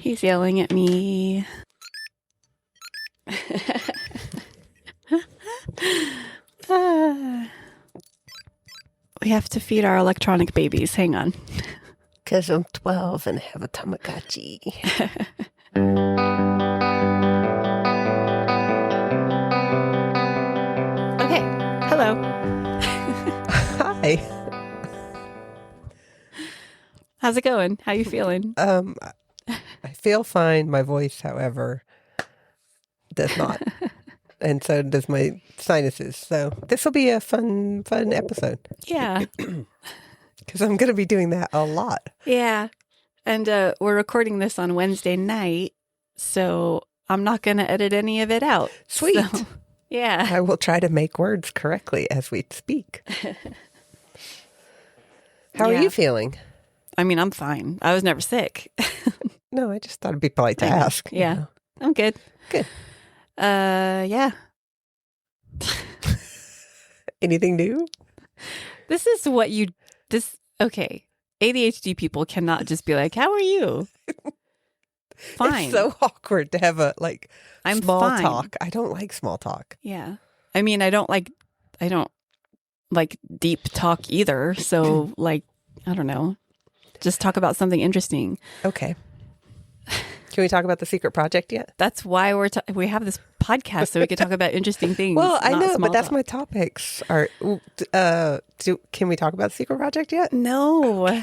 He's yelling at me. We have to feed our electronic babies. Hang on. Because I'm 12 and have a Tamagotchi. Okay. Hello. Hi. How's it going? How you feeling? I feel fine. My voice, however, does not. And so does my sinuses. So this will be a fun episode. Yeah. Because I'm going to be doing that a lot. Yeah. And we're recording this on Wednesday night, so I'm not going to edit any of it out. Sweet. So, yeah. I will try to make words correctly as we speak. How are you feeling? I mean, I'm fine. I was never sick. No, I just thought it'd be polite to ask. Yeah. You know. I'm good. Good. Yeah. Anything new? Okay. ADHD people cannot just be like, how are you? Fine. It's so awkward to have I'm small fine. talk. I don't like small talk. Yeah. I mean, I don't like deep talk either. So I don't know. Just talk about something interesting. Okay. Can we talk about the secret project yet? That's why we have this podcast so we can talk about interesting things. Well, I know, but that's talk. my topics. Can we talk about the secret project yet? No.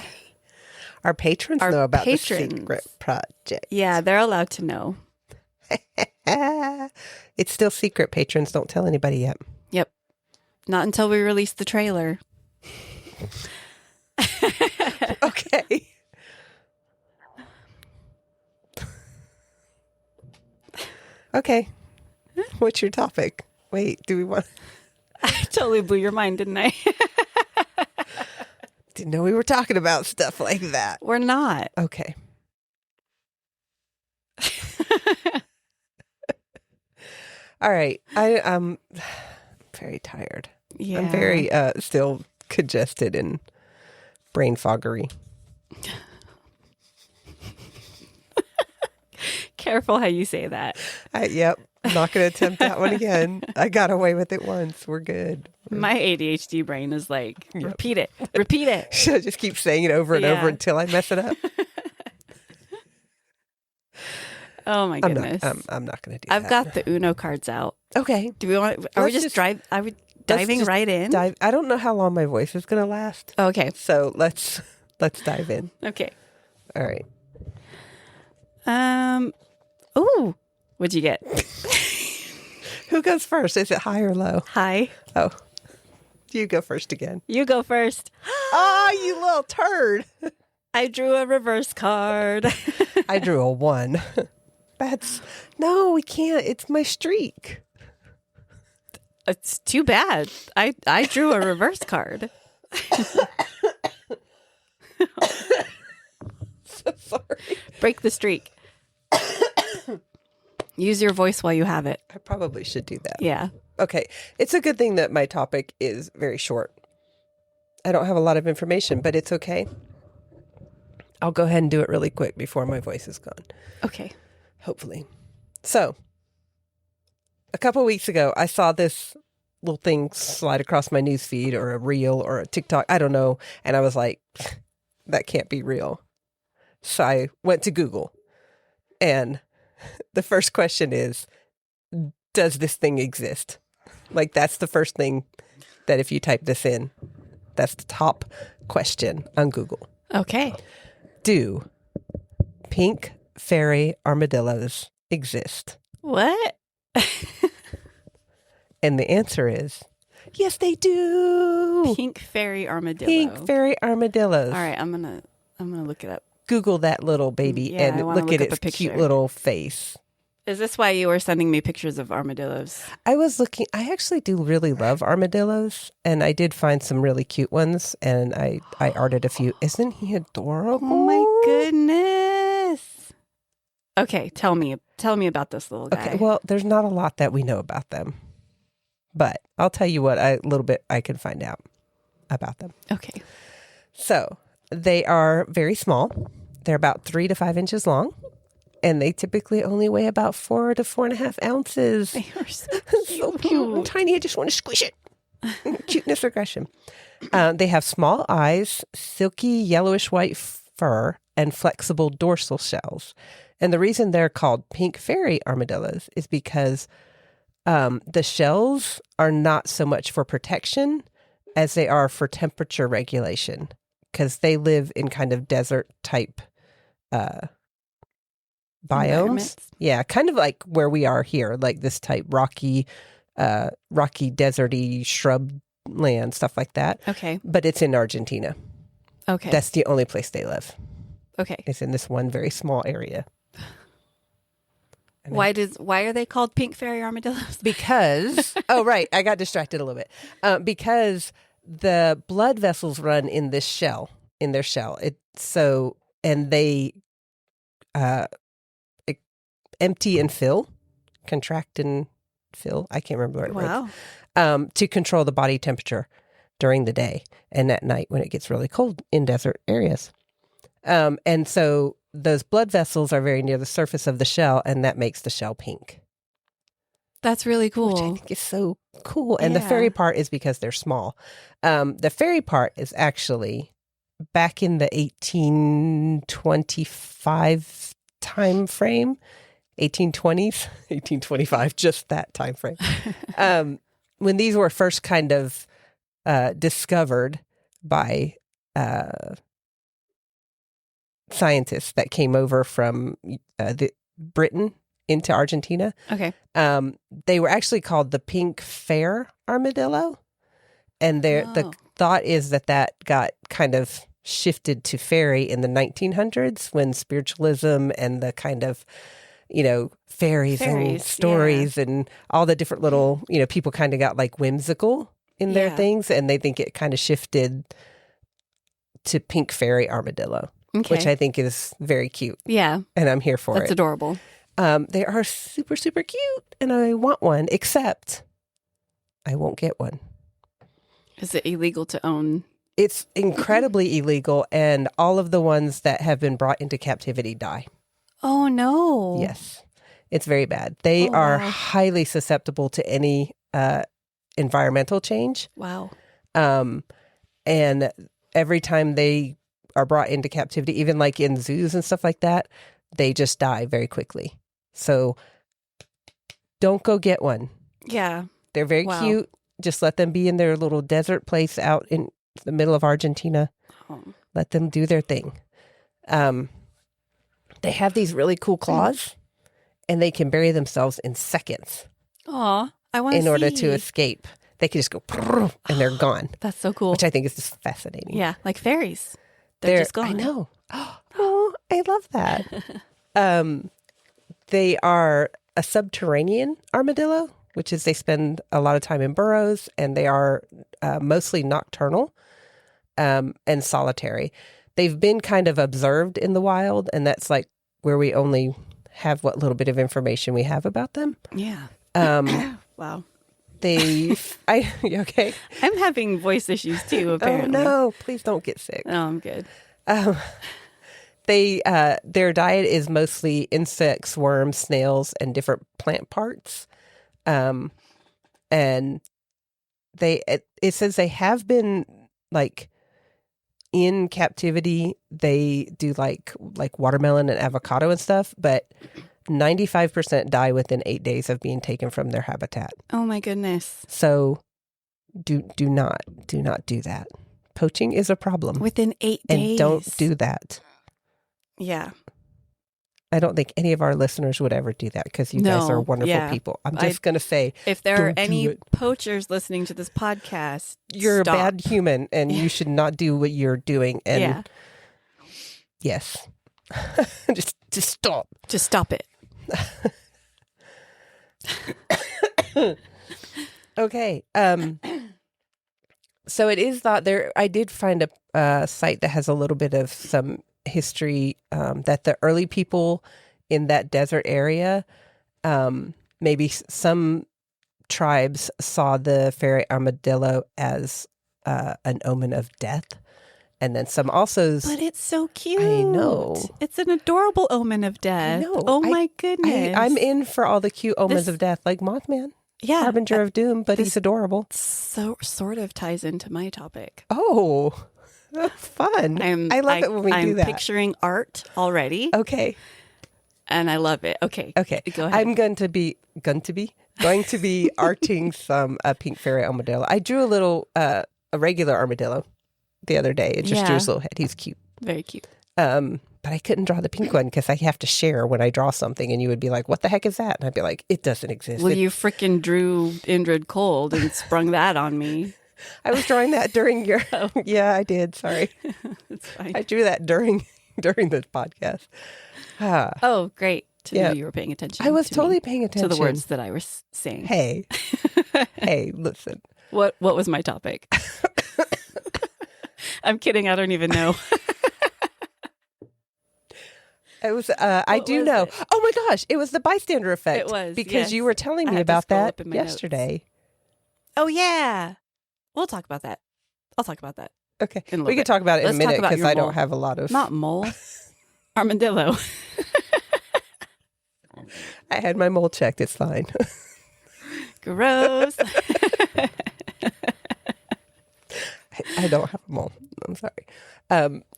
Our patrons know about the secret project. Yeah, they're allowed to know. It's still secret. Patrons don't tell anybody yet. Yep. Not until we release the trailer. Okay. Okay. What's your topic? Wait, do we want... I totally blew your mind, didn't I? Didn't know we were talking about stuff like that. We're not. Okay. All right. I'm very tired. Yeah. I'm very still congested and brain foggery. Careful how you say that. Yep. I'm not going to attempt that one again. I got away with it once. We're good. My ADHD brain is like, Yep. repeat it. Repeat it. Should I just keep saying it over and over until I mess it up? Oh my goodness. I'm not going to do that. I've got the Uno cards out. Okay. Do we want? Are we just diving right in? I don't know how long my voice is going to last. Okay. So let's dive in. Okay. All right. Ooh. What'd you get? Who goes first? Is it high or low? Hi. Oh. You go first again. You go first. Oh, you little turd. I drew a reverse card. I drew a 1. No, we can't. It's my streak. It's too bad. I drew a reverse card. So sorry. Break the streak. Use your voice while you have it. I probably should do that. Yeah. Okay. It's a good thing that my topic is very short. I don't have a lot of information, but it's okay. I'll go ahead and do it really quick before my voice is gone. Okay. Hopefully. So, a couple of weeks ago, I saw this little thing slide across my news feed or a reel or a TikTok. I don't know. And I was like, that can't be real. So I went to Google. And the first question is, does this thing exist? Like, that's the first thing that if you type this in, that's the top question on Google. Okay. Do pink fairy armadillos exist? What? And the answer is, yes, they do. Pink fairy armadillo. Pink fairy armadillos. All right, I'm gonna look it up. Google that little baby Yeah, and look at its cute little face. Is this why you were sending me pictures of armadillos? I was looking, I actually do really love armadillos, and I did find some really cute ones, and I arted a few. Isn't he adorable? Oh my goodness. Okay, tell me about this little guy. Okay, well, there's not a lot that we know about them, but I'll tell you what a little bit I can find out about them. Okay. So they are very small. They're about 3 to 5 inches long, And they typically only weigh about 4 to 4.5 ounces. They are so So cute and tiny. I just want to squish it. Cuteness regression. They have small eyes, silky yellowish white fur, and flexible dorsal shells. And the reason they're called pink fairy armadillos is because the shells are not so much for protection as they are for temperature regulation, because they live in kind of desert type biomes. Yeah, kind of like where we are here, like this type rocky, deserty shrub land, stuff like that. Okay. But it's in Argentina. Okay. That's the only place they live. Okay. It's in this one very small area. And Why are they called pink fairy armadillos? because oh right, I got distracted a little bit. Because the blood vessels run in their shell. And they empty and fill, contract and fill. I can't remember the right words. To control the body temperature during the day and at night when it gets really cold in desert areas. And so those blood vessels are very near the surface of the shell, and that makes the shell pink. That's really cool. Which I think is so cool. And the fairy part is because they're small. The fairy part is actually back in the 1825 time frame, 1820s, 1825, just that time frame. When these were first kind of discovered by scientists that came over from Britain into Argentina. Okay. They were actually called the pink fair armadillo. And the thought is that got kind of shifted to fairy in the 1900s when spiritualism and the kind of, fairies and stories and all the different little, people kind of got like whimsical in their things. And they think it kind of shifted to pink fairy armadillo. Okay. Which I think is very cute. Yeah. And I'm here for it. That's adorable. They are super, super cute. And I want one, except I won't get one. Is it illegal to own? It's incredibly illegal. And all of the ones that have been brought into captivity die. Oh, no. Yes. It's very bad. They are highly susceptible to any environmental change. Wow. And every time they are brought into captivity, even like in zoos and stuff like that, they just die very quickly. So don't go get one. Yeah. They're very cute. Just let them be in their little desert place out in the middle of Argentina. Oh. Let them do their thing. They have these really cool claws, and they can bury themselves in seconds. Aw, I want to see. In order to escape. They can just go, and they're gone. That's so cool. Which I think is just fascinating. Yeah, like fairies. They're just gone. I know. Oh, I love that. They are a subterranean armadillo, which is they spend a lot of time in burrows, and they are mostly nocturnal and solitary. They've been kind of observed in the wild, and that's like where we only have what little bit of information we have about them. Yeah. Wow. You okay? I'm having voice issues too, apparently. Oh, no. Please don't get sick. Oh, I'm good. Their diet is mostly insects, worms, snails, and different plant parts. And it says they have been like in captivity. They do like watermelon and avocado and stuff, but 95% die within 8 days of being taken from their habitat. Oh my goodness. So do not do that. Poaching is a problem. Within 8 days. And don't do that. Yeah. I don't think any of our listeners would ever do that because you guys are wonderful people. I'm just going to say, if there are any poachers listening to this podcast, you're stop. a bad human and you should not do what you're doing. And yes, just stop. Just stop it. Okay. So it is thought there. I did find a site that has a little bit of some history that the early people in that desert area, maybe some tribes saw the fairy armadillo as an omen of death, And then some also. But it's so cute. I know. It's an adorable omen of death. I know. Oh my goodness. I'm in for all the cute omens of death, like Mothman. Yeah. Harbinger of Doom, but he's adorable. So sort of ties into my topic. Oh, fun. I love it when we do that. I'm picturing art already. Okay. And I love it. Okay. Go ahead. I'm going to be arting some pink fairy armadillo. I drew a regular armadillo the other day. It just drew his little head. He's cute. Very cute. But I couldn't draw the pink one because I have to share when I draw something, and you would be like, "What the heck is that?" And I'd be like, "It doesn't exist." Well, you freaking drew Indrid Cold and sprung that on me. I was drawing that during your. Oh. Yeah, I did. Sorry, it's fine. I drew that during this podcast. Oh, great! You were paying attention. I was totally paying attention to the words that I was saying. Hey, listen. What was my topic? I'm kidding. I don't even know. It was, I do know. It? Oh my gosh, it was the bystander effect. It was, because you were telling me about that yesterday. Notes. Oh yeah, we'll talk about that. I'll talk about that. Okay, we can talk about it in a minute because I don't have a lot of not mole, armadillo. I had my mole checked. It's fine. Gross. I don't have a mole. I'm sorry.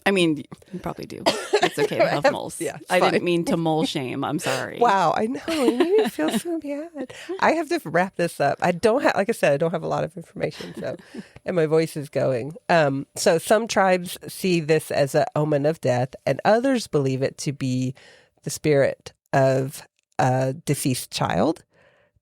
I mean, you probably do. It's okay to have moles. Yeah, I didn't mean to mole shame. I'm sorry. Wow, I know. You made me feel so bad. I have to wrap this up. I don't have, like I said, I don't have a lot of information, so and my voice is going. So some tribes see this as an omen of death, and others believe it to be the spirit of a deceased child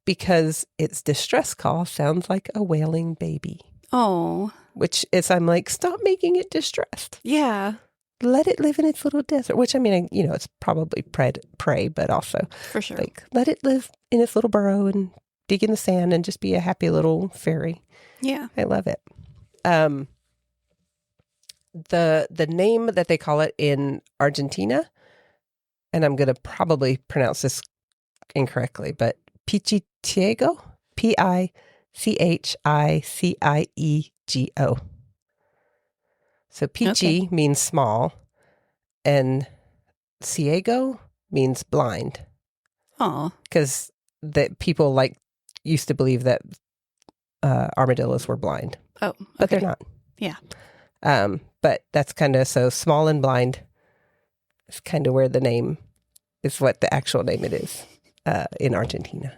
because its distress call sounds like a wailing baby. Oh. Which is, I'm like, stop making it distressed. Yeah. Let it live in its little desert, which I mean, it's probably prey, but also for sure, like let it live in its little burrow and dig in the sand and just be a happy little fairy. Yeah. I love it. The name that they call it in Argentina, and I'm going to probably pronounce this incorrectly, but Pichiciego, Pichiciego. So Pichi means small, and ciego means blind. Oh, because that people used to believe that armadillos were blind. Oh, okay. But they're not. Yeah. But that's kind of so small and blind. Is kind of where the name is, what the actual name it is in Argentina.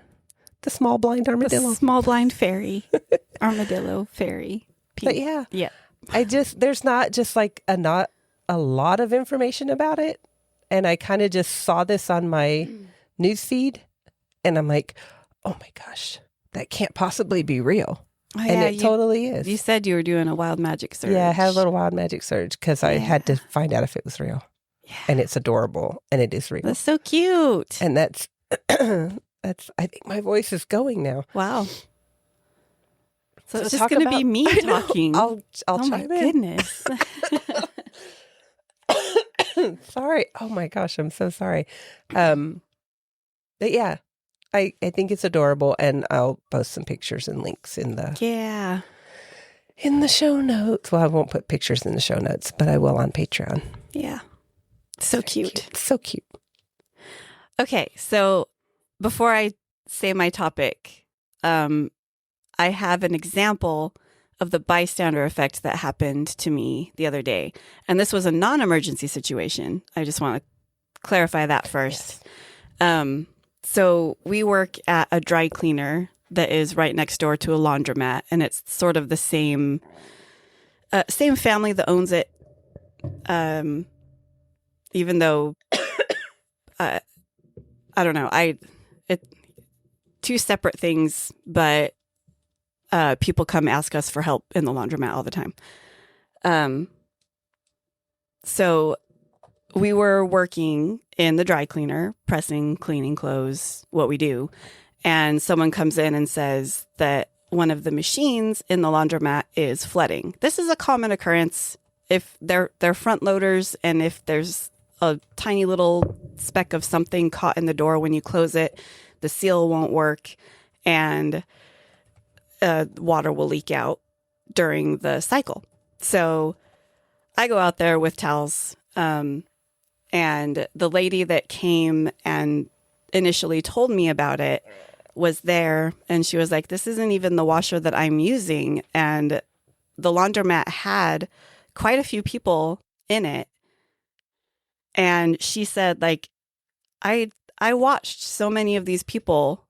The small blind armadillo. The small blind fairy. Armadillo fairy. But yeah. Yeah. There's not just not a lot of information about it. And I kind of just saw this on my news feed. And I'm like, oh my gosh, that can't possibly be real. Oh, and it totally is. You said you were doing a wild magic search. Yeah, I had a little wild magic search because I had to find out if it was real. Yeah. And it's adorable. And it is real. That's so cute. And that's, I think my voice is going now. Wow. So it's just going to be me talking. I'll oh chime my in. Goodness. Sorry. Oh my gosh, I'm so sorry. But yeah, I think it's adorable, and I'll post some pictures and links in the show notes. Well, I won't put pictures in the show notes, but I will on Patreon. Yeah. So cute. So cute. Okay, so before I say my topic, I have an example of the bystander effect that happened to me the other day. And this was a non-emergency situation. I just want to clarify that first. Yes. So we work at a dry cleaner that is right next door to a laundromat, and it's sort of the same family that owns it. Even though, I don't know, two separate things, but people come ask us for help in the laundromat all the time. So we were working in the dry cleaner, pressing, cleaning clothes, what we do. And someone comes in and says that one of the machines in the laundromat is flooding. This is a common occurrence if they're front loaders, and if there's a tiny little speck of something caught in the door when you close it, the seal won't work, and water will leak out during the cycle. So I go out there with towels. And the lady that came and initially told me about it was there. And she was like, this isn't even the washer that I'm using. And the laundromat had quite a few people in it. And she said, like, I watched so many of these people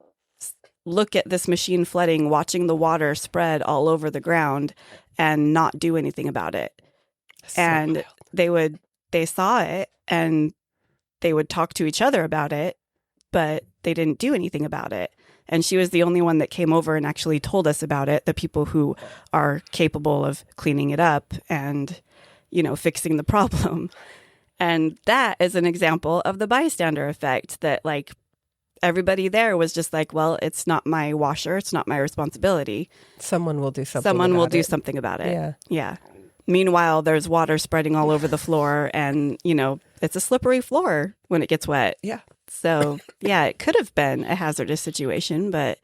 look at this machine flooding, watching the water spread all over the ground and not do anything about it. So And wild. they saw it and they would talk to each other about it, but they didn't do anything about it. And she was the only one that came over and actually told us about it, the people who are capable of cleaning it up and, you know, fixing the problem. And that is an example of the bystander effect, that like everybody there was just like, well, it's not my washer. It's not my responsibility. Someone will do something. Someone will about do it. something about it. Yeah. Yeah. Meanwhile, there's water spreading all over the floor and, you know, it's a slippery floor when it gets wet. Yeah. So, yeah, it could have been a hazardous situation, but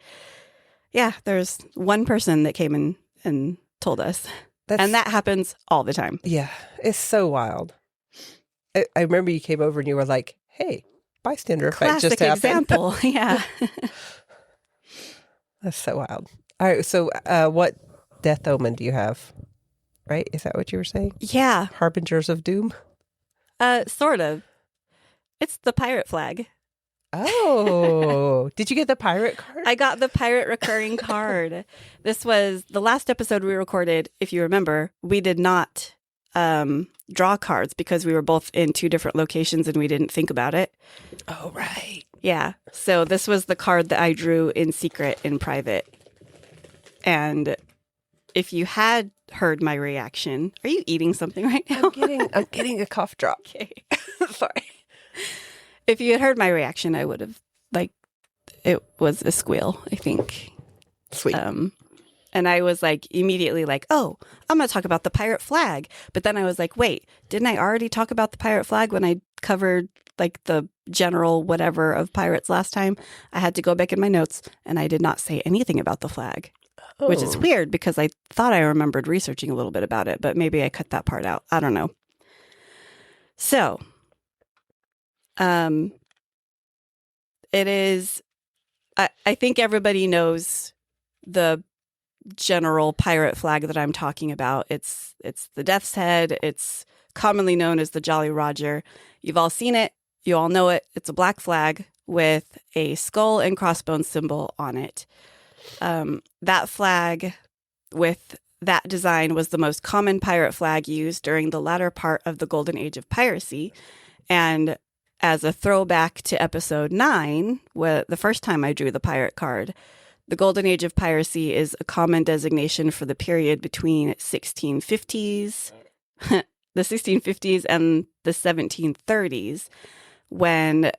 yeah, there's one person that came in and told us. And that happens all the time. Yeah, it's so wild. I remember you came over and you were like, hey, bystander effect just Classic happened. example. Yeah. That's so wild. All right, so what death omen do you have? Right? Is that what you were saying? Yeah. Harbingers of doom? Sort of. It's the pirate flag. Oh, did you get the pirate card? I got the pirate recurring card. This was the last episode we recorded. If you remember, we did not draw cards because we were both in two different locations and we didn't think about it. Oh, right. Yeah. So this was the card that I drew in secret, in private. And if you had heard my reaction, are you eating something right now? I'm getting a cough drop. Okay. Sorry. If you had heard my reaction, I would have, like, it was a squeal, I think. Sweet. And I was like, immediately like, oh, I'm going to talk about the pirate flag. But then I was like, wait, didn't I already talk about the pirate flag when I covered like the general whatever of pirates last time? I had to go back in my notes and I did not say anything about the flag, which is weird because I thought I remembered researching a little bit about it, but maybe I cut that part out. I don't know. So, it is, I think everybody knows the general pirate flag that I'm talking about. It's the Death's Head. It's commonly known as the Jolly Roger. You've all seen it. You all know it. It's a black flag with a skull and crossbones symbol on it. That flag with that design was the most common pirate flag used during the latter part of the Golden Age of piracy. And as a throwback to episode 9, the first time I drew the pirate card, the Golden Age of piracy is a common designation for the period between 1650s, the 1650s and the 1730s, when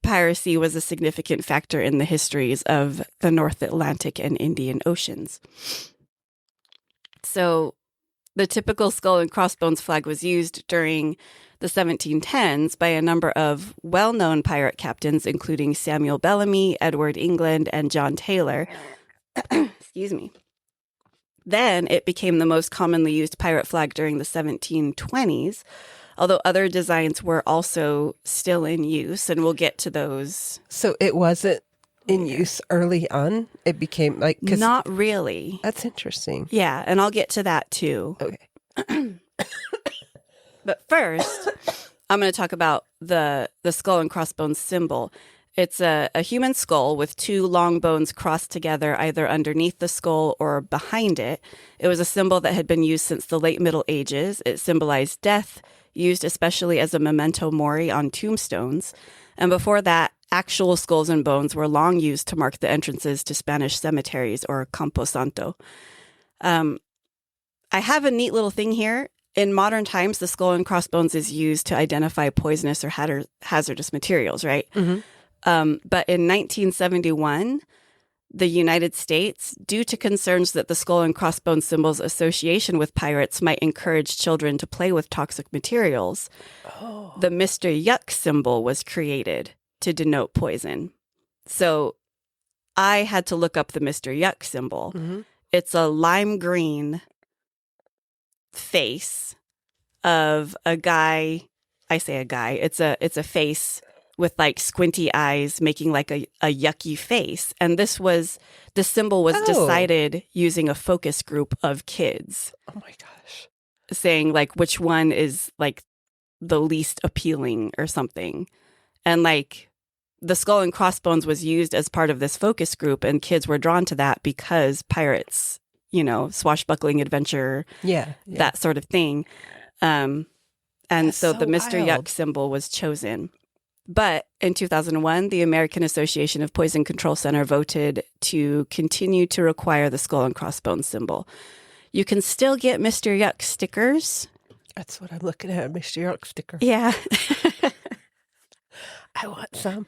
piracy was a significant factor in the histories of the North Atlantic and Indian Oceans. So the typical skull and crossbones flag was used during the 1710s by a number of well-known pirate captains, including Samuel Bellamy, Edward England, and John Taylor. Excuse me. Then it became the most commonly used pirate flag during the 1720s, although other designs were also still in use, and we'll get to those. So it wasn't in use early on? It became like... Not really. That's interesting. Yeah, and I'll get to that too. Okay. But first, I'm going to talk about the skull and crossbones symbol. It's a human skull with two long bones crossed together either underneath the skull or behind it. It was a symbol that had been used since the late Middle Ages. It symbolized death, used especially as a memento mori on tombstones. And before that, actual skulls and bones were long used to mark the entrances to Spanish cemeteries or Campo Santo. I have a neat little thing here. In modern times, the skull and crossbones is used to identify poisonous or hazardous materials, right? Mm-hmm. But in 1971, the United States, due to concerns that the skull and crossbones symbol's association with pirates might encourage children to play with toxic materials, the Mr. Yuck symbol was created to denote poison. So I had to look up the Mr. Yuck symbol. Mm-hmm. It's a lime green face of a guy. I say a guy. It's a face with like squinty eyes making like a yucky face. And the symbol was decided using a focus group of kids. Oh my gosh. Saying like which one is like the least appealing or something. And like the skull and crossbones was used as part of this focus group, and kids were drawn to that because pirates, swashbuckling adventure, that sort of thing. And That's so the Mr. wild. Yuck symbol was chosen. But in 2001, the American Association of Poison Control Center voted to continue to require the skull and crossbones symbol. You can still get Mr. Yuck stickers. That's what I'm looking at, Mr. York sticker. Yeah. I want some.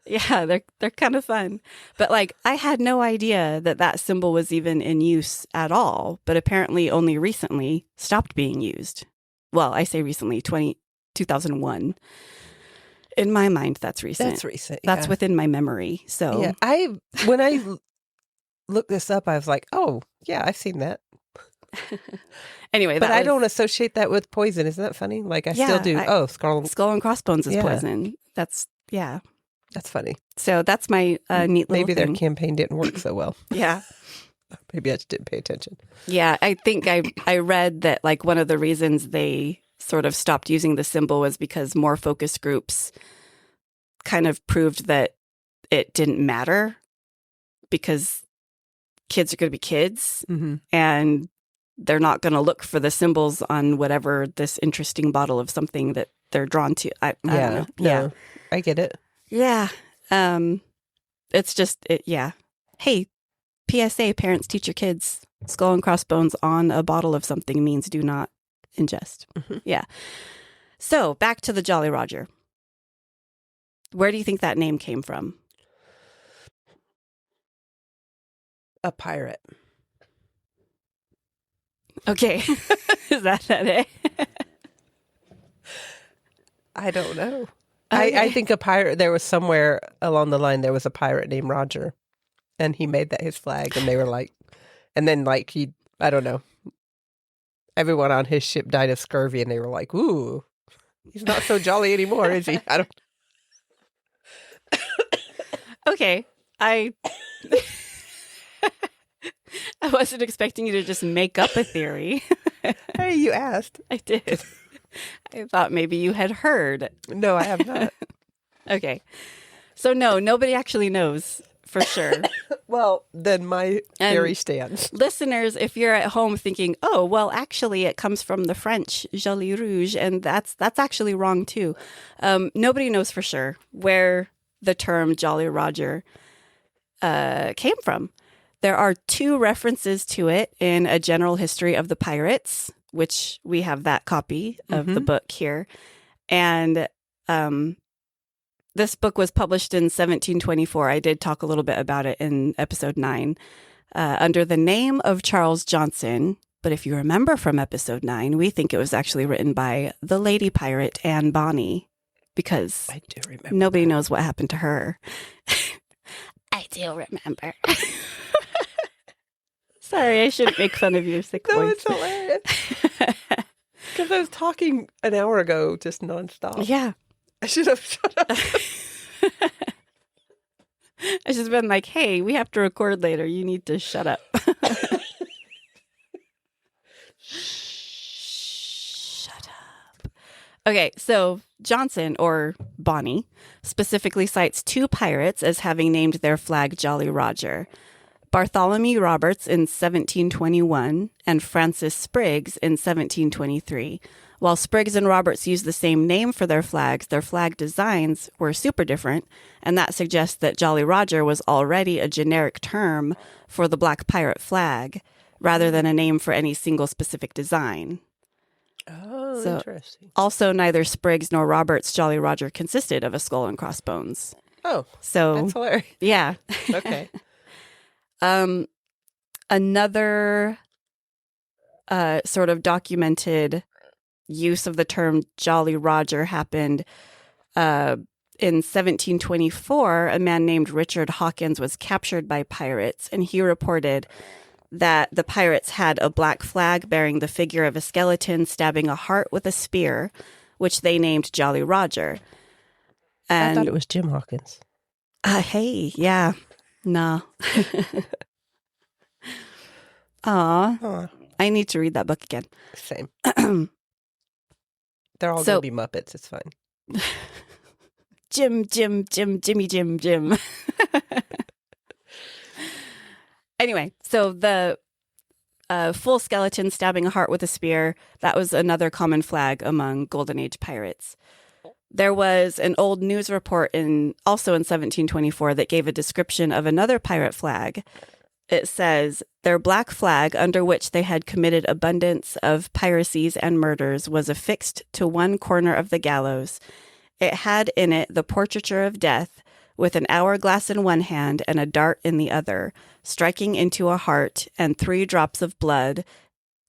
Yeah, they're kind of fun. But like I had no idea that symbol was even in use at all, but apparently only recently stopped being used. Well, I say recently, 2001. In my mind, that's recent. That's recent. That's within my memory. So yeah, when I looked this up, I was like, oh, yeah, I've seen that. Anyway, but I don't associate that with poison. Isn't that funny? Like I still do. Skull and crossbones is poison. That's funny. So that's my neat little Maybe their thing. campaign didn't work so well. Yeah. Maybe I just didn't pay attention. Yeah, I think I read that like one of the reasons they sort of stopped using the symbol was because more focus groups kind of proved that it didn't matter because kids are going to be kids, and they're not going to look for the symbols on whatever this interesting bottle of something that they're drawn to. I don't know. No, I get it. Yeah. It's just, Hey, PSA, parents teach your kids skull and crossbones on a bottle of something means do not ingest. Yeah. So back to the Jolly Roger. Where do you think that name came from? A pirate. Okay. Is that it? I don't know. Okay. I think a pirate, there was somewhere along the line, there was a pirate named Roger, and he made that his flag, and they were like, and then like I don't know, everyone on his ship died of scurvy, and they were like, ooh, he's not so jolly anymore, is he? I don't. Okay. I wasn't expecting you to just make up a theory. Hey, you asked. I did. I thought maybe you had heard. No, I have not. Okay. So no, nobody actually knows for sure. Well, then my theory stands. Listeners, if you're at home thinking, oh, well, actually it comes from the French Jolly Rouge, and that's actually wrong too. Nobody knows for sure where the term Jolly Roger came from. There are 2 references to it in A General History of the Pirates, which we have that copy of the book here. And this book was published in 1724. I did talk a little bit about it in episode 9 under the name of Charles Johnson. But if you remember from episode 9, we think it was actually written by the lady pirate Anne Bonny, because I do remember. Nobody knows what happened to her. I do remember. Sorry, I shouldn't make fun of your sick voice. No, it's hilarious. Because I was talking an hour ago just nonstop. Yeah. I should have shut up. I just been like, hey, we have to record later. You need to shut up. Shut up. Okay, so Johnson, or Bonny, specifically cites 2 pirates as having named their flag Jolly Roger. Bartholomew Roberts in 1721 and Francis Spriggs in 1723. While Spriggs and Roberts used the same name for their flag designs were super different, and that suggests that Jolly Roger was already a generic term for the black pirate flag, rather than a name for any single specific design. Oh, So, interesting. Also, neither Spriggs nor Roberts' Jolly Roger consisted of a skull and crossbones. Oh, So, that's hilarious. yeah. Okay. Another sort of documented use of the term Jolly Roger happened in 1724. A man named Richard Hawkins was captured by pirates, and he reported, that the pirates had a black flag bearing the figure of a skeleton stabbing a heart with a spear, which they named Jolly Roger. I thought And it was Jim Hawkins. hey, yeah, nah. Aw, Aw, I need to read that book again. same. They're all So- going to be Muppets. It's fine. Jimmy, Jim. Anyway, so the full skeleton stabbing a heart with a spear, that was another common flag among Golden Age pirates. There was an old news report also in 1724 that gave a description of another pirate flag. It says, their black flag, under which they had committed abundance of piracies and murders, was affixed to one corner of the gallows. It had in it the portraiture of death, with an hourglass in one hand and a dart in the other, striking into a heart, and 3 drops of blood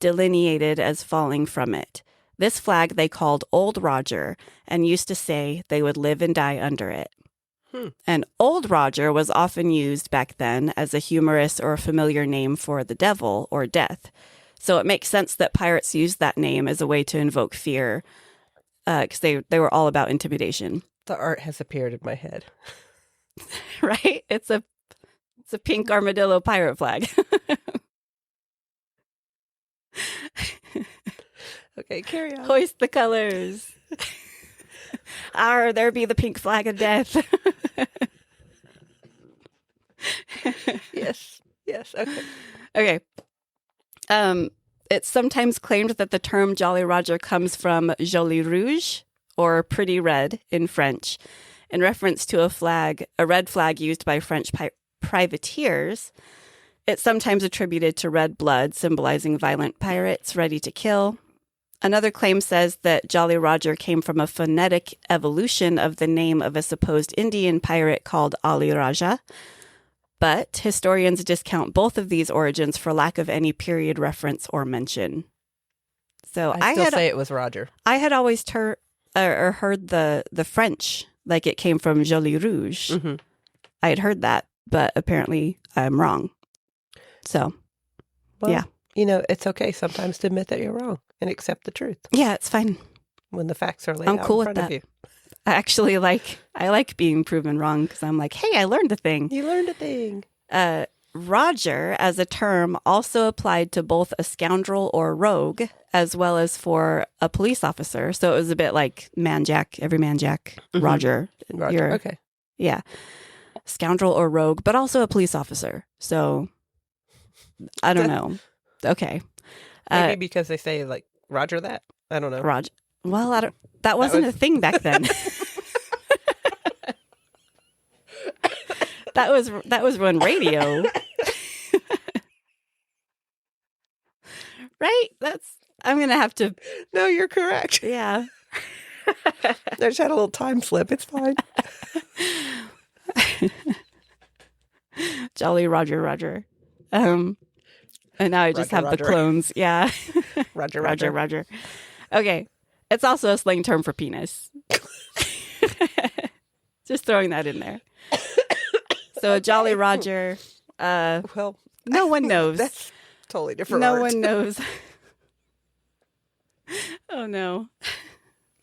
delineated as falling from it. This flag they called Old Roger, and used to say they would live and die under it. And Old Roger was often used back then as a humorous or familiar name for the devil or death. So it makes sense that pirates used that name as a way to invoke fear, because they were all about intimidation. The art has appeared in my head. Right? It's a pink armadillo pirate flag. Okay, carry on. Hoist the colors. Arr, there be the pink flag of death. Yes, okay. Okay. It's sometimes claimed that the term Jolly Roger comes from Joli Rouge, or pretty red in French, in reference to a red flag used by French privateers. It's sometimes attributed to red blood, symbolizing violent pirates ready to kill. Another claim says that Jolly Roger came from a phonetic evolution of the name of a supposed Indian pirate called Ali Raja. But historians discount both of these origins for lack of any period reference or mention. So I still say it was Roger. I had always heard the French, like it came from Joli Rouge. Mm-hmm. I had heard that, but apparently I'm wrong. So, Well, yeah. It's okay sometimes to admit that you're wrong and accept the truth Yeah, it's fine. when the facts are laid I'm out cool in with front of that. you. I actually like being proven wrong because I'm like, hey, I learned a thing. You learned a thing. Roger, as a term, also applied to both a scoundrel or rogue, as well as for a police officer. So it was a bit like man jack, every man jack, Mhm. Roger. Roger. Okay. Yeah. Scoundrel or rogue, but also a police officer. So I don't know. Okay. Maybe because they say like Roger that. I don't know. Roger. Well, that wasn't a thing back then. That was when radio. Right? I'm going to have to. No, you're correct. Yeah. I just had a little time slip. It's fine. Jolly Roger. And now I just Roger, have the Roger. clones. Yeah. Roger. Okay. It's also a slang term for penis. Just throwing that in there. So a Jolly Roger, Well, no one knows. that's totally different. No art. one knows. Oh no.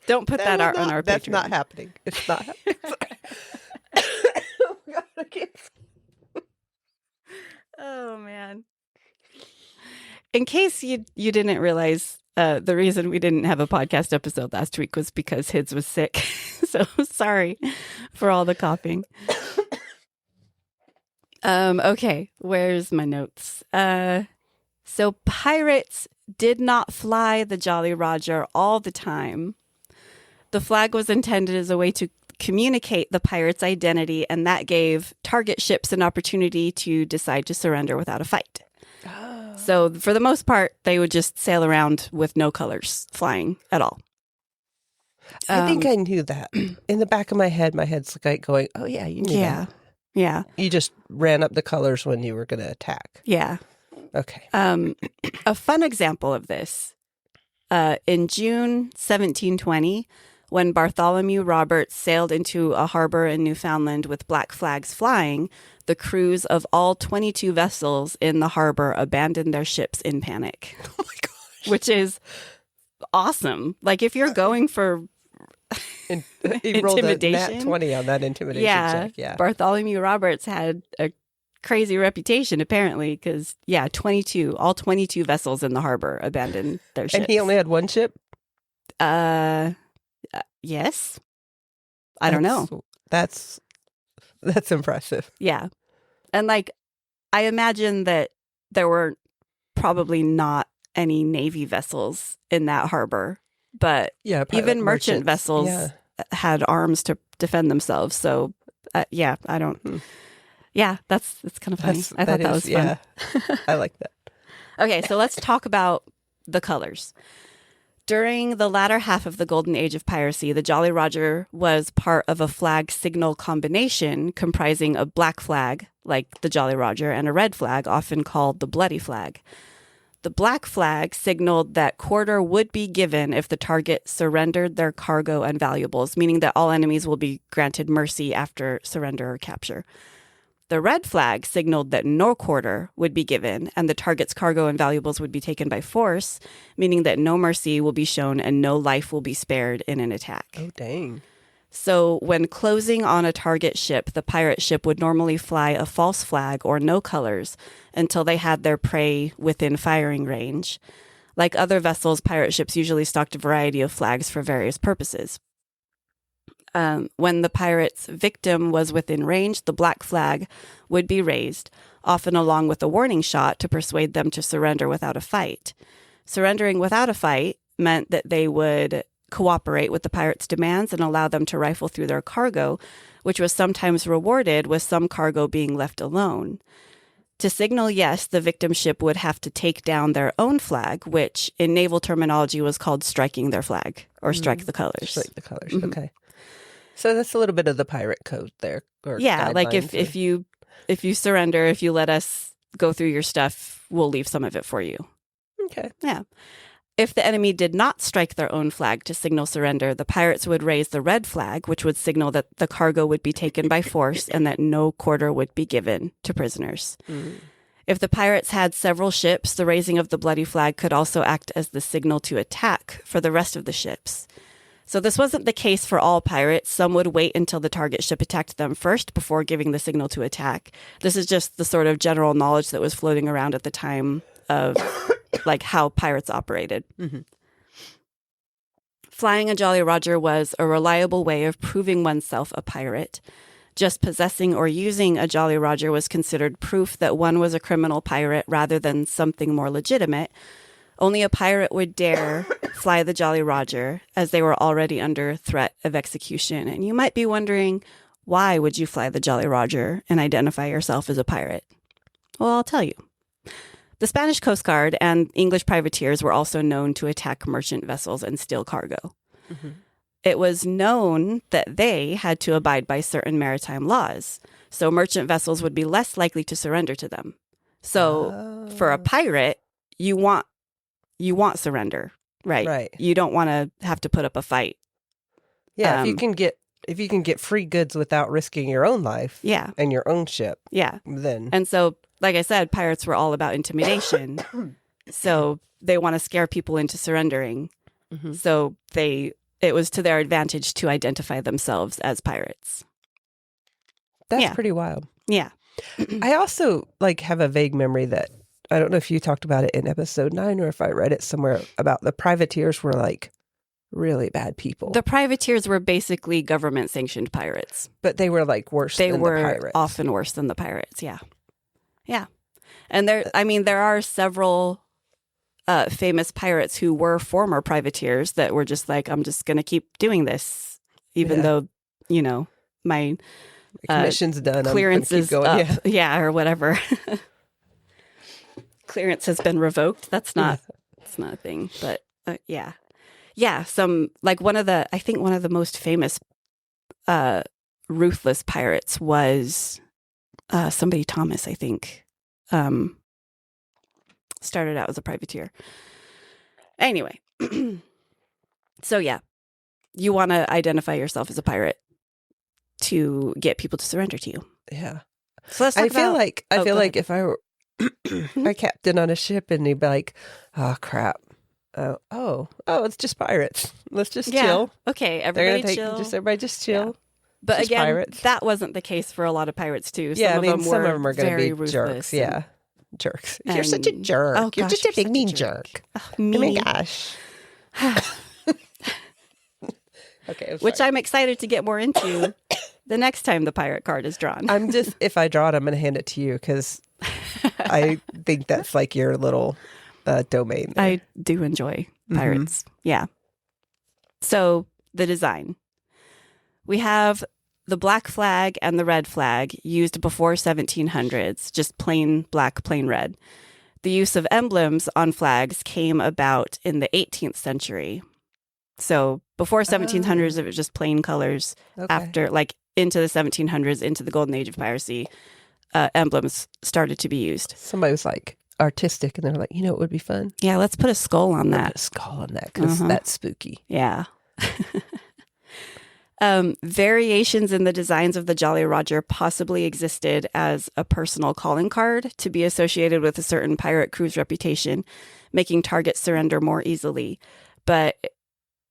Don't put that art on our That's Patreon. not happening. It's not happening. Oh, God, I can't. Oh man. In case you didn't realize, the reason we didn't have a podcast episode last week was because Hids was sick. So sorry for all the coughing. Okay, where's my notes? So pirates did not fly the Jolly Roger all the time. The flag was intended as a way to communicate the pirate's identity, and that gave target ships an opportunity to decide to surrender without a fight. Oh. So for the most part, they would just sail around with no colors flying at all. I think I knew that. In the back of my head's like going, oh, yeah, you knew Yeah. that. Yeah. You just ran up the colors when you were going to attack. Yeah. Okay. A fun example of this, in June 1720, When Bartholomew Roberts sailed into a harbor in Newfoundland with black flags flying, the crews of all 22 vessels in the harbor abandoned their ships in panic. Oh my gosh. Which is awesome. Like, if you're going for He rolled a nat intimidation. 20 on that intimidation check. Yeah. Bartholomew Roberts had a crazy reputation, apparently, because, all 22 vessels in the harbor abandoned their ships. And he only had one ship? Yes. I don't know. That's impressive. Yeah. And, like, I imagine that there were probably not any Navy vessels in that harbor, but even merchant vessels had arms to defend themselves. So, I don't. Yeah, that's kind of funny. I thought that was fun. Yeah, I like that. Okay, so let's talk about the colors. During the latter half of the golden age of piracy, the Jolly Roger was part of a flag signal combination comprising a black flag, like the Jolly Roger, and a red flag, often called the Bloody Flag. The black flag signaled that quarter would be given if the target surrendered their cargo and valuables, meaning that all enemies will be granted mercy after surrender or capture. The red flag signaled that no quarter would be given and the target's cargo and valuables would be taken by force, meaning that no mercy will be shown and no life will be spared in an attack. Oh, dang. So when closing on a target ship, the pirate ship would normally fly a false flag or no colors until they had their prey within firing range. Like other vessels, pirate ships usually stocked a variety of flags for various purposes. When the pirate's victim was within range, the black flag would be raised, often along with a warning shot to persuade them to surrender without a fight. Surrendering without a fight meant that they would cooperate with the pirates' demands and allow them to rifle through their cargo, which was sometimes rewarded with some cargo being left alone. To signal yes, the victim ship would have to take down their own flag, which in naval terminology was called striking their flag or strike the colors. Strike the colors, okay. So that's a little bit of the pirate code there. Or like if you surrender, if you let us go through your stuff, we'll leave some of it for you. Okay. Yeah. If the enemy did not strike their own flag to signal surrender, the pirates would raise the red flag, which would signal that the cargo would be taken by force and that no quarter would be given to prisoners. If the pirates had several ships, the raising of the bloody flag could also act as the signal to attack for the rest of the ships. So this wasn't the case for all pirates. Some would wait until the target ship attacked them first before giving the signal to attack. This is just the sort of general knowledge that was floating around at the time of like how pirates operated. Flying a Jolly Roger was a reliable way of proving oneself a pirate. Just possessing or using a Jolly Roger was considered proof that one was a criminal pirate rather than something more legitimate. Only a pirate would dare fly the Jolly Roger, as they were already under threat of execution. And you might be wondering, why would you fly the Jolly Roger and identify yourself as a pirate? Well, I'll tell you. The Spanish Coast Guard and English privateers were also known to attack merchant vessels and steal cargo. It was known that they had to abide by certain maritime laws, so merchant vessels would be less likely to surrender to them. So for a pirate, you want surrender, right? Right. You don't want to have to put up a fight. Yeah, if you can get free goods without risking your own life, and your own ship, then. And so, like I said, pirates were all about intimidation. So they want to scare people into surrendering. So it was to their advantage to identify themselves as pirates. That's pretty wild. Yeah. I also have a vague memory that I don't know if you talked about it in episode 9 or if I read it somewhere about the privateers were really bad people. The privateers were basically government sanctioned pirates. But they were worse than the pirates. They were often worse than the pirates, yeah. Yeah. And there are several famous pirates who were former privateers that were just I'm just going to keep doing this, even though, my commission's done. Clearance is going. up. Yeah, or whatever. Clearance has been revoked. That's not a thing, but yeah. Some one of the most famous ruthless pirates was somebody Thomas, I think. Started out as a privateer. Anyway, so yeah, you want to identify yourself as a pirate to get people to surrender to you. Yeah. So let's talk about... I feel go like ahead. if I were a captain on a ship and he'd be like, oh crap. Oh, it's just pirates. Let's just chill. Okay, They're everybody gonna chill. everybody just chill. Yeah. But Just again, pirates. that wasn't the case for a lot of pirates too. Yeah, Some some of them are going to be jerks. ruthless. Yeah, jerks. You're such a and- jerk. Oh, You're gosh, just a you're big such mean jerk. Oh, Oh my meanie. gosh. Okay, Which I'm excited to get more into the next time the pirate card is drawn. I'm just, if I draw it, I'm going to hand it to you because I think that's like your little domain there. I do enjoy pirates. Yeah. So the design. We have the black flag and the red flag used before 1700s, just plain black, plain red. The use of emblems on flags came about in the 18th century. So before 1700s, it was just plain colors. Okay. After, like, into the 1700s, into the golden age of piracy, emblems started to be used. Somebody was like artistic and they're like, you know what would be fun? Yeah, let's put a skull on Put that. a skull on that because that's spooky. Yeah. Variations in the designs of the Jolly Roger possibly existed as a personal calling card to be associated with a certain pirate crew's reputation, making targets surrender more easily. But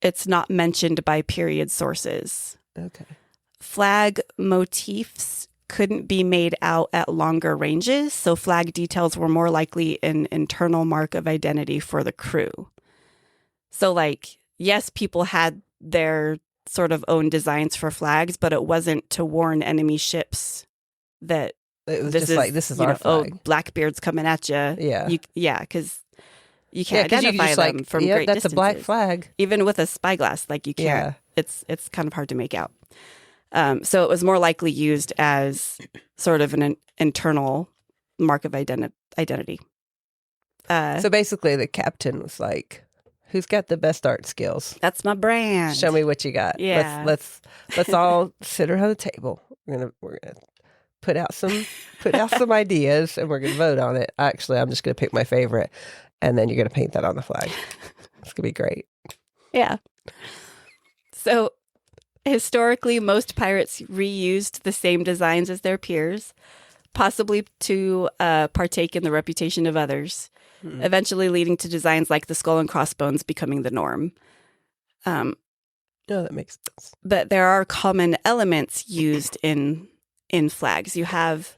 it's not mentioned by period sources. Okay. Flag motifs couldn't be made out at longer ranges, so flag details were more likely an internal mark of identity for the crew. So, like, yes, people had their sort of own designs for flags, but it wasn't to warn enemy ships that It was this just is, like, this is you our know, flag. oh, Blackbeard's coming at you. Yeah. Because you can't 'cause you identify just them like, from yeah, great that's distances. a black flag. Even with a spyglass, like you can't. Yeah. It's kind of hard to make out. So it was more likely used as sort of an internal mark of identity. So basically the captain was like, who's got the best art skills? That's my brand. Show me what you got. Yeah. Let's all sit around the table. We're gonna put out some ideas and we're gonna vote on it. Actually, I'm just gonna pick my favorite, and then you're gonna paint that on the flag. It's gonna be great. Yeah. So historically, most pirates reused the same designs as their peers, possibly to partake in the reputation of others, eventually leading to designs like the skull and crossbones becoming the norm. No, that makes sense. But there are common elements used in flags. You have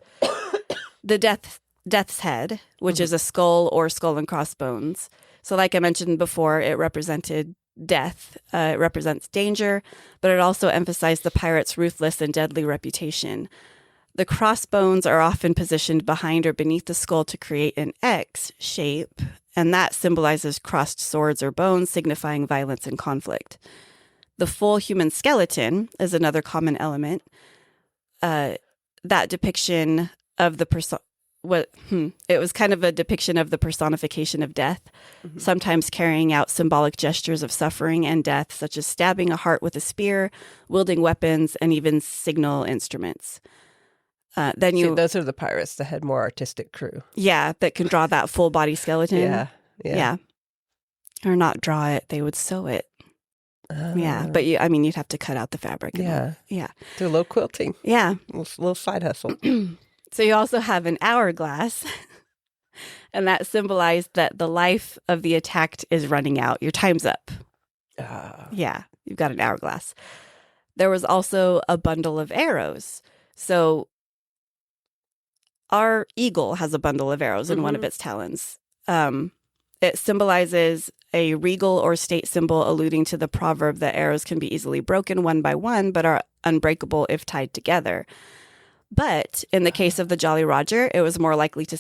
the death's head, which is a skull or skull and crossbones. So like I mentioned before, it represented death. It represents danger, but it also emphasized the pirate's ruthless and deadly reputation. The crossbones are often positioned behind or beneath the skull to create an X shape, and that symbolizes crossed swords or bones, signifying violence and conflict. The full human skeleton is another common element. That depiction of the it was kind of a depiction of the personification of death, sometimes carrying out symbolic gestures of suffering and death, such as stabbing a heart with a spear, wielding weapons, and even signal instruments. Those are the pirates that had more artistic crew. Yeah, that can draw that full body skeleton. Yeah. Or not draw it; they would sew it. Yeah, but you'd have to cut out the fabric. Yeah. Yeah. Do a little quilting. Yeah. Little side hustle. So you also have an hourglass, and that symbolized that the life of the attacked is running out. Your time's up. Yeah, you've got an hourglass. There was also a bundle of arrows. So our eagle has a bundle of arrows in one of its talons. It symbolizes a regal or state symbol, alluding to the proverb that arrows can be easily broken one by one, but are unbreakable if tied together. But in the case of the Jolly Roger, it was more likely to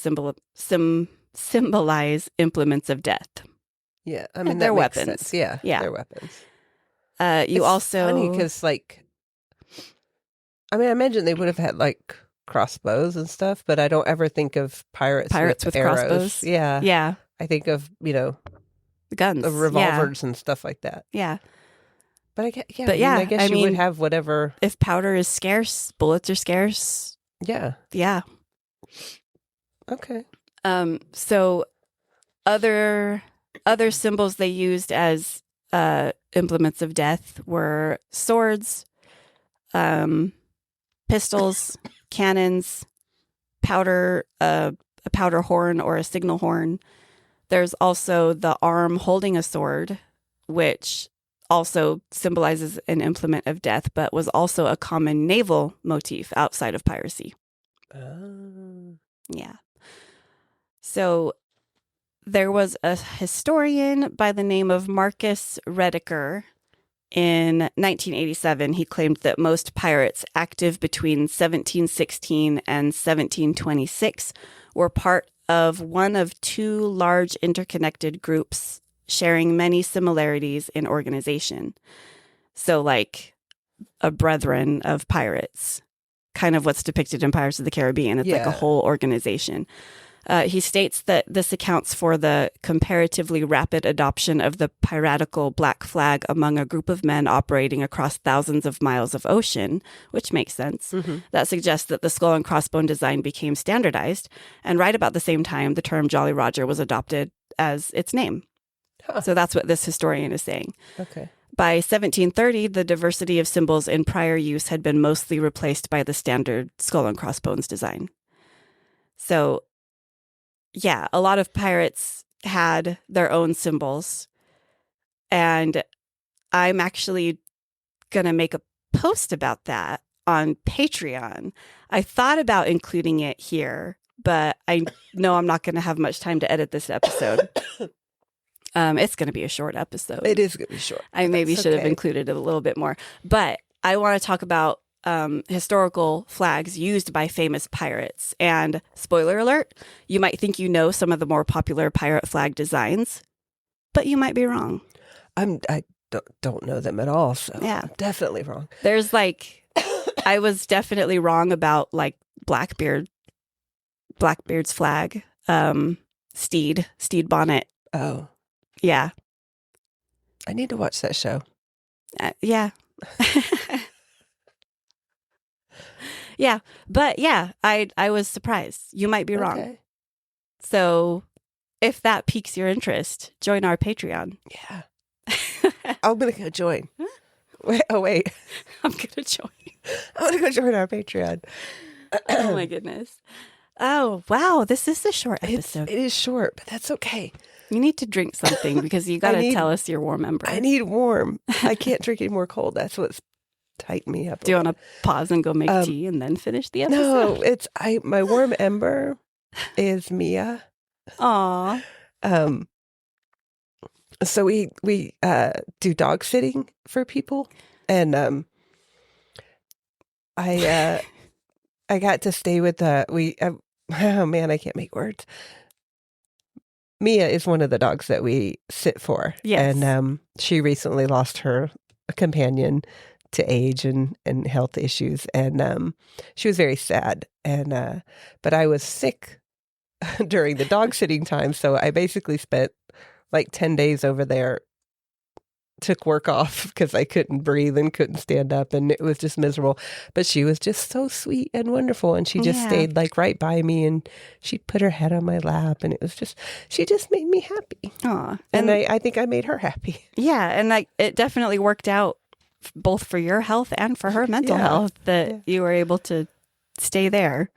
symbolize implements of death. Yeah, I mean, they're that makes weapons. sense. Yeah, Yeah. they're weapons. It's funny because, I imagine they would have had like crossbows and stuff, but I don't ever think of pirates with arrows. crossbows. Yeah, Yeah, I think of the guns, of revolvers and stuff like that. Yeah. But I guess, I you mean, would have whatever. If powder is scarce, bullets are scarce. Yeah. Yeah. Okay. So other symbols they used as implements of death were swords, pistols, cannons, powder, a powder horn or a signal horn. There's also the arm holding a sword, which also symbolizes an implement of death, but was also a common naval motif outside of piracy. Yeah. So there was a historian by the name of Marcus Rediker. In 1987, he claimed that most pirates active between 1716 and 1726 were part of one of two large interconnected groups sharing many similarities in organization. So like a brethren of pirates, kind of what's depicted in Pirates of the Caribbean. It's like a whole organization. He states that this accounts for the comparatively rapid adoption of the piratical black flag among a group of men operating across thousands of miles of ocean, which makes sense. Mm-hmm. That suggests that the skull and crossbone design became standardized, and right about the same time, the term Jolly Roger was adopted as its name. Huh. So that's what this historian is saying. Okay. By 1730, the diversity of symbols in prior use had been mostly replaced by the standard skull and crossbones design. So yeah, a lot of pirates had their own symbols. And I'm actually going to make a post about that on Patreon. I thought about including it here, but I know I'm not going to have much time to edit this episode. It's going to be a short episode. It is going to be short. I maybe should have included it a little bit more. But I want to talk about historical flags used by famous pirates. And spoiler alert, you might think you know some of the more popular pirate flag designs, but you might be wrong. I don't know them at all, so yeah. I'm definitely wrong. There's like, I was definitely wrong about like Blackbeard's flag, Steed Bonnet. Oh. Yeah. I need to watch that show. Yeah. Yeah, but yeah, I was surprised. You might be wrong. So if that piques your interest, join our Patreon. Yeah. I'm going to go join. Wait. I'm going to join. I'm going to go join our Patreon. Oh my goodness. Oh, wow. This is a short episode. It is short, but that's okay. You need to drink something because you got to tell us your warm ember. I need warm. I can't drink any more cold. That's what's tighten me up. Do you want to pause and go make tea and then finish the episode? No, my warm ember is Mia. Aw. So we do dog sitting for people, and I got to stay with oh man, I can't make words. Mia is one of the dogs that we sit for. Yes. And she recently lost her companion to age and health issues. And she was very sad. And but I was sick during the dog sitting time. So I basically spent like 10 days over there, took work off because I couldn't breathe and couldn't stand up. And it was just miserable. But she was just so sweet and wonderful. And she just stayed like right by me, and she'd put her head on my lap. And it was just, she just made me happy. Aw. And I think I made her happy. Yeah. And like it definitely worked out both for your health and for her mental health that you were able to stay there.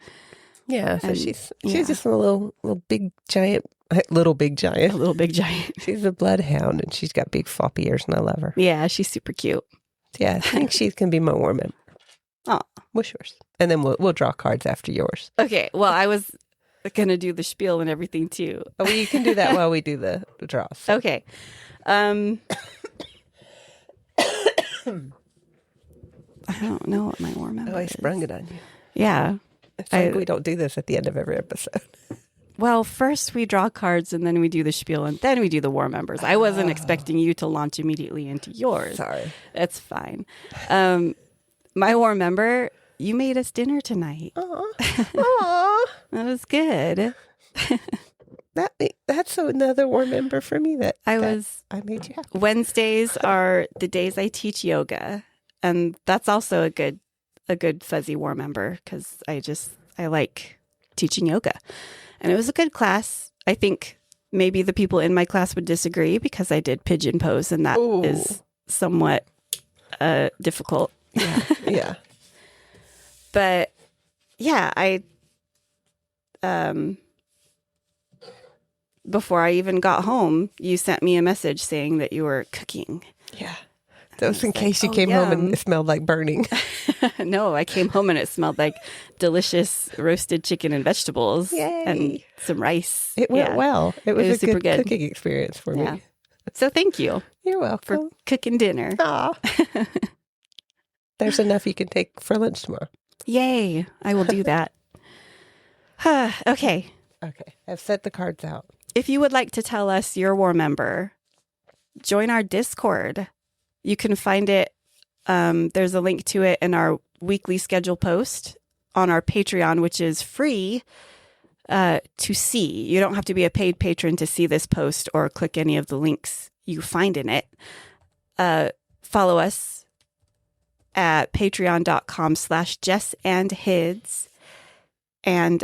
Yeah. So she's just a little big giant. A little big giant. She's a bloodhound, and she's got big floppy ears, and I love her. Yeah, she's super cute. Yeah, I think she can be my warm ember. Oh, what's yours? And then we'll draw cards after yours. Okay. Well, I was gonna do the spiel and everything too. Oh, well, you can do that while we do the draws. So. Okay. I don't know what my warm ember is. I sprung it on you. Yeah. It's like we don't do this at the end of every episode. Well, first we draw cards, and then we do the spiel, and then we do the warm embers. I wasn't expecting you to launch immediately into yours. Sorry. It's fine. My warm ember, you made us dinner tonight. Aww. That was good. That's another warm ember for me that I made you happy. Wednesdays are the days I teach yoga, and that's also a good fuzzy warm ember because I like teaching yoga. And it was a good class. I think Maybe the people in my class would disagree because I did pigeon pose, and that Ooh. is somewhat difficult. Yeah. Yeah. But yeah, before I even got home, you sent me a message saying that you were cooking. Yeah. That was in case you oh, came home and yum. it smelled like burning. No, I came home and it smelled like delicious roasted chicken and vegetables. Yay. And some rice. It went well. It was a super good cooking experience for me. So thank you You're welcome. for cooking dinner. Aw. There's enough you can take for lunch tomorrow. Yay. I will do that. Okay. Okay. I've set the cards out. If you would like to tell us you're a war member, join our Discord. You can find it. There's a link to it in our weekly schedule post on our Patreon, which is free to see. You don't have to be a paid patron to see this post or click any of the links you find in it. Follow us at patreon.com/jessandhids. And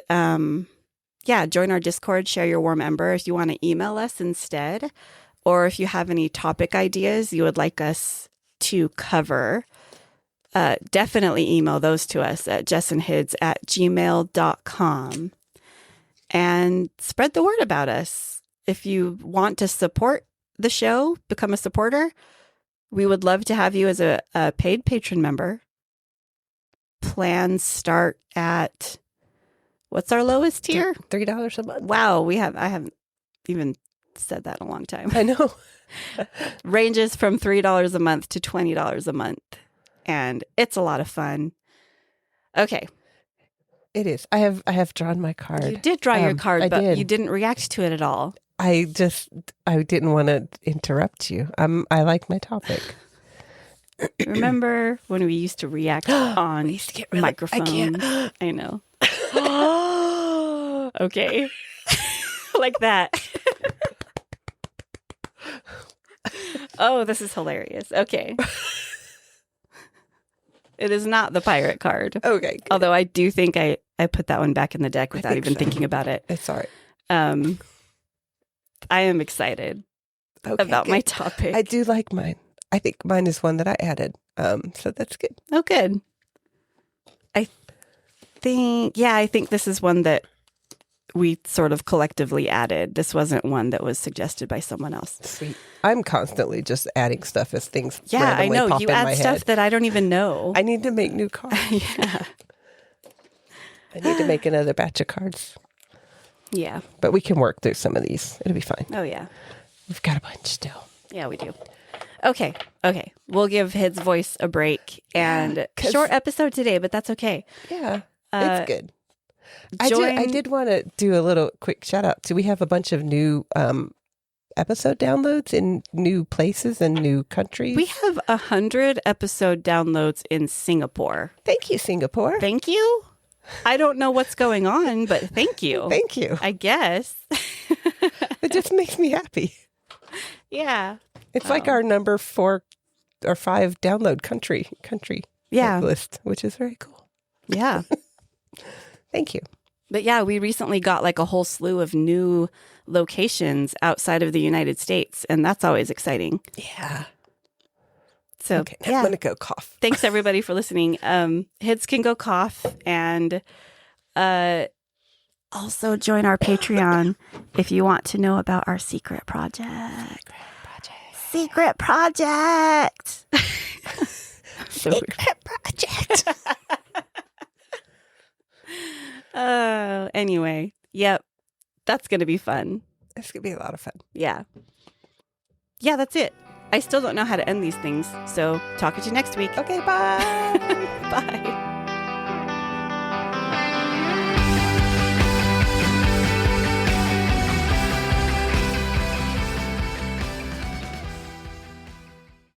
join our Discord, share your war member if you want to email us instead. Or if you have any topic ideas you would like us to cover, definitely email those to us at jessandhids@gmail.com. And spread the word about us. If you want to support the show, become a supporter, we would love to have you as a paid patron member. Plans start at, what's our lowest tier? $3 a month. Wow, I haven't even said that in a long time. I know. Ranges from $3 a month to $20 a month. And it's a lot of fun. Okay. It is. I have drawn my card. You did draw your card, but did. you didn't react to it at all. I didn't want to interrupt you. I like my topic. Remember when we used to react on microphone? I can't. I know. Okay. Like that. Oh, this is hilarious. Okay. It is not the pirate card. Okay. Good. Although I do think I put that one back in the deck without even thinking about it. It's all right. I am excited about my topic. I do like mine. I think mine is one that I added. So that's good. Oh, good. I think this is one that we sort of collectively added. This wasn't one that was suggested by someone else. Sweet. I'm constantly just adding stuff as things Yeah, I randomly know. pop You in add my stuff head. that I don't even know. I need to make new cards. Yeah. I need to make another batch of cards. Yeah. But we can work through some of these. It'll be fine. Oh, yeah. We've got a bunch still. Yeah, we do. Okay. We'll give Hid's voice a break. And short episode today, but that's okay. Yeah, it's good. Join... I did want to do a little quick shout out. So we have a bunch of new episode downloads in new places and new countries. We have 100 episode downloads in Singapore. Thank you, Singapore. Thank you. I don't know what's going on, but thank you. Thank you. I guess. It just makes me happy. Yeah. It's like our number 4 or 5 download country list, which is very cool. Yeah. Thank you. But yeah, we recently got like a whole slew of new locations outside of the United States, and that's always exciting. Yeah. So, okay, now I'm going to go cough. Thanks everybody for listening. Hids can go cough, and also join our Patreon if you want to know about our secret project. Secret project. Secret project. Oh, anyway. Yep. That's going to be fun. It's going to be a lot of fun. Yeah. Yeah, that's it. I still don't know how to end these things. So talk to you next week. Okay, bye. Bye.